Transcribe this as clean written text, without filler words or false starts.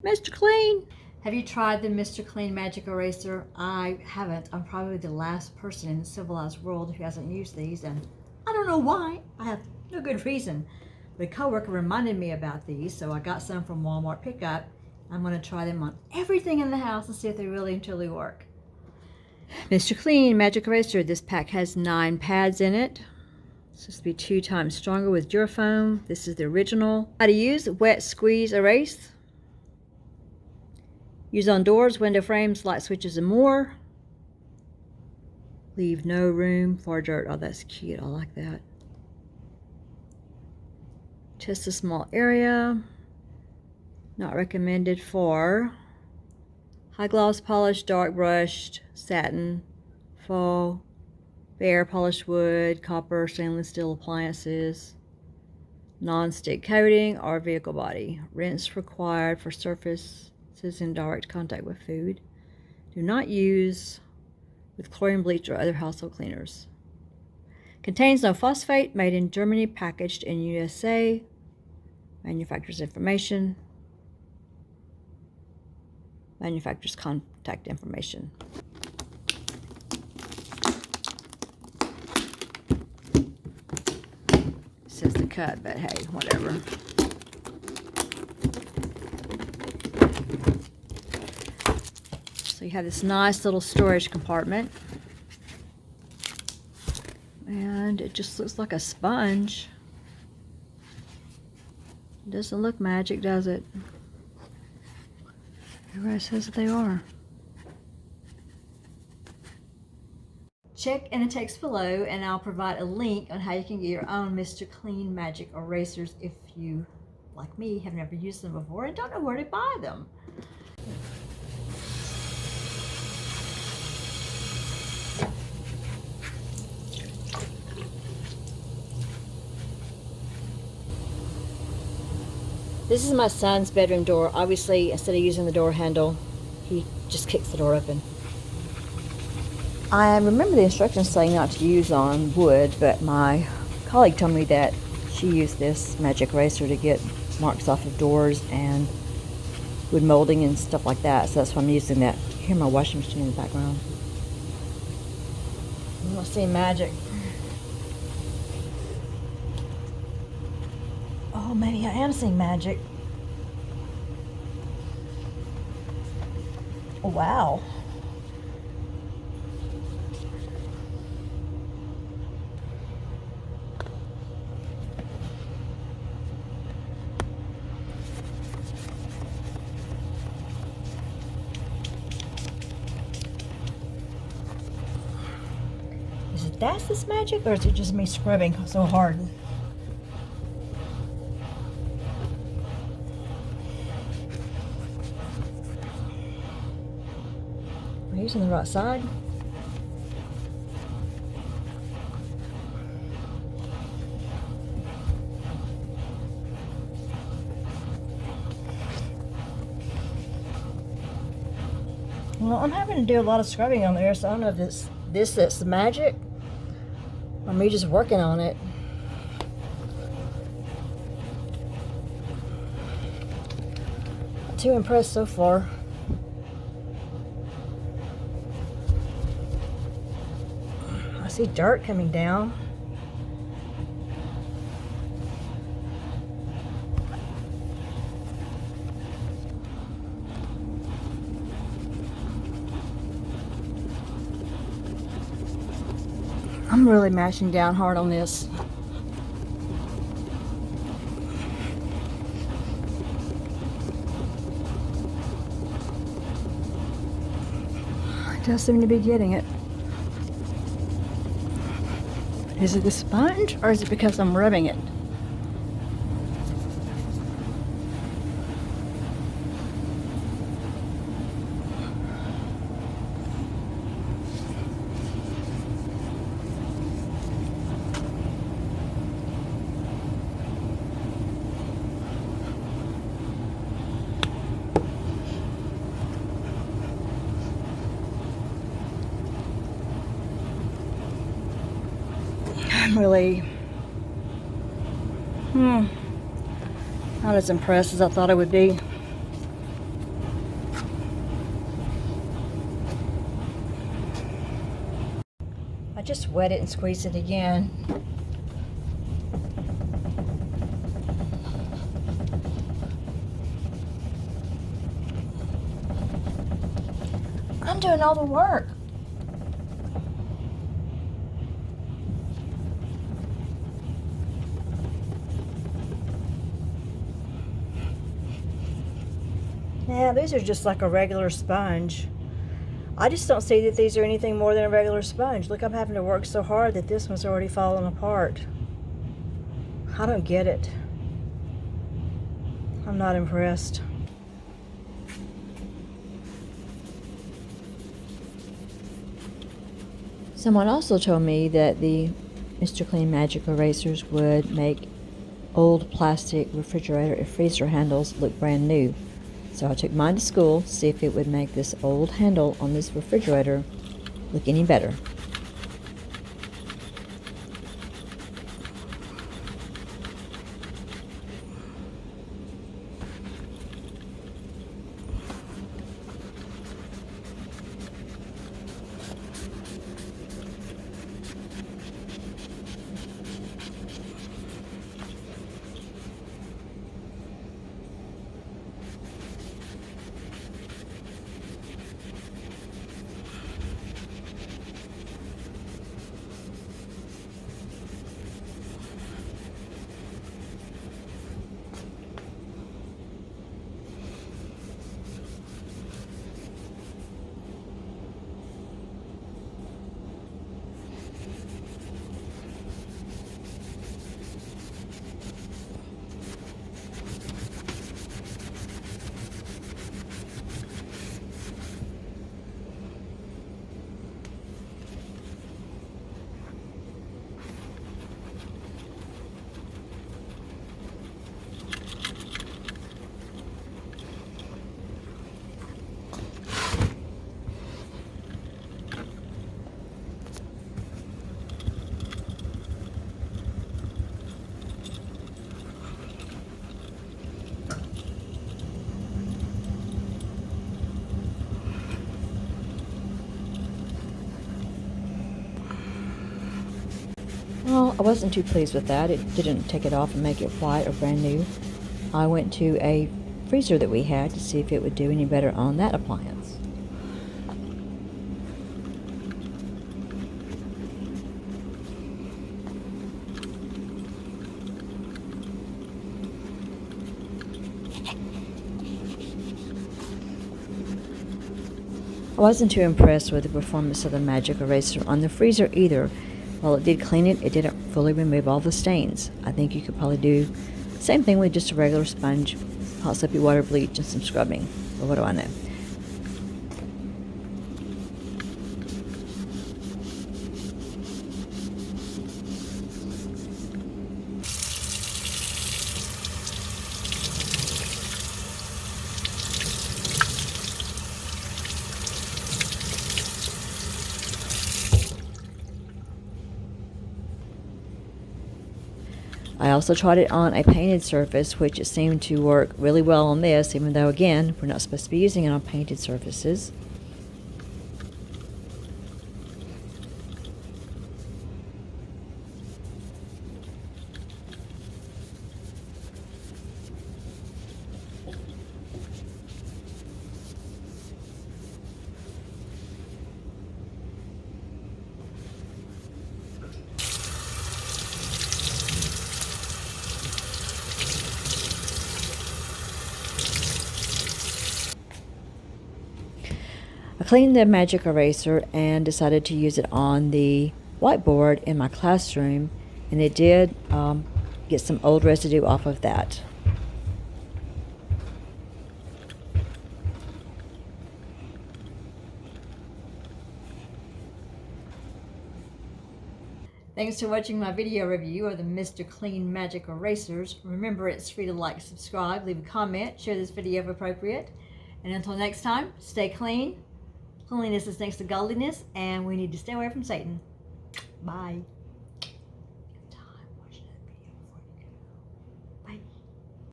Mr. Clean! Have you tried the Mr. Clean Magic Eraser? I haven't. I'm probably the last person in the civilized world who hasn't used these, and I don't know why. I have no good reason. But a coworker reminded me about these, so I got some from Walmart pickup. I'm going to try them on everything in the house and see if they really and truly work. Mr. Clean Magic Eraser. This pack has 9 pads in it. It's supposed to be 2 times stronger with Durafoam. This is the original. How to use: wet, squeeze, erase. Use on doors, window frames, light switches, and more. Leave no room for dirt. Oh, that's cute. I like that. Just a small area. Not recommended for high gloss polish, dark brushed, satin, faux, bare polished wood, copper, stainless steel appliances, non-stick coating, or vehicle body. Rinse required for surfaces in direct contact with food. Do not use with chlorine bleach or other household cleaners. Contains no phosphate. Made in Germany. Packaged in USA. Manufacturer's information. Manufacturer's contact information. It says the cut, but hey, whatever. So you have this nice little storage compartment, and it just looks like a sponge. It doesn't look magic, does it? Everybody says that they are. Check in the text below, and I'll provide a link on how you can get your own Mr. Clean Magic Erasers if you, like me, have never used them before and don't know where to buy them. This is my son's bedroom door. Obviously, instead of using the door handle, he just kicks the door open. I remember the instructions saying not to use on wood, but my colleague told me that she used this magic eraser to get marks off of doors and wood molding and stuff like that. So that's why I'm using that. You hear my washing machine in the background. I'm not seeing magic. Oh, maybe I am seeing magic. Oh, wow. Is it this magic, or is it just me scrubbing so hard? Am I using the right side? Well, I'm having to do a lot of scrubbing on there, so I don't know if it's that's the magic, or me just working on it. Not too impressed so far. I see dirt coming down. I'm really mashing down hard on this. It does seem to be getting it. Is it the sponge, or is it because I'm rubbing it? I'm really not as impressed as I thought I would be. just wet it and squeeze it again. I'm doing all the work. Yeah, these are just like a regular sponge. I just don't see that these are anything more than a regular sponge. Look, I'm having to work so hard that this one's already falling apart. I don't get it. I'm not impressed. Someone also told me that the Mr. Clean Magic erasers would make old plastic refrigerator and freezer handles look brand new. So I took mine to school to see if it would make this old handle on this refrigerator look any better. Well, I wasn't too pleased with that. It didn't take it off and make it white or brand new. I went to a freezer that we had to see if it would do any better on that appliance. I wasn't too impressed with the performance of the Magic Eraser on the freezer either. While it did clean it, it didn't fully remove all the stains. I think you could probably do the same thing with just a regular sponge, hot soapy water, bleach, and some scrubbing. But what do I know? I also tried it on a painted surface, which it seemed to work really well on this, even though, again, we're not supposed to be using it on painted surfaces. I cleaned the Magic Eraser and decided to use it on the whiteboard in my classroom, and it did get some old residue off of that. Thanks for watching my video review of the Mr. Clean Magic Erasers. Remember, it's free to like, subscribe, leave a comment, share this video if appropriate. And until next time, stay clean. Cleanliness is next to godliness, and we need to stay away from Satan. Bye.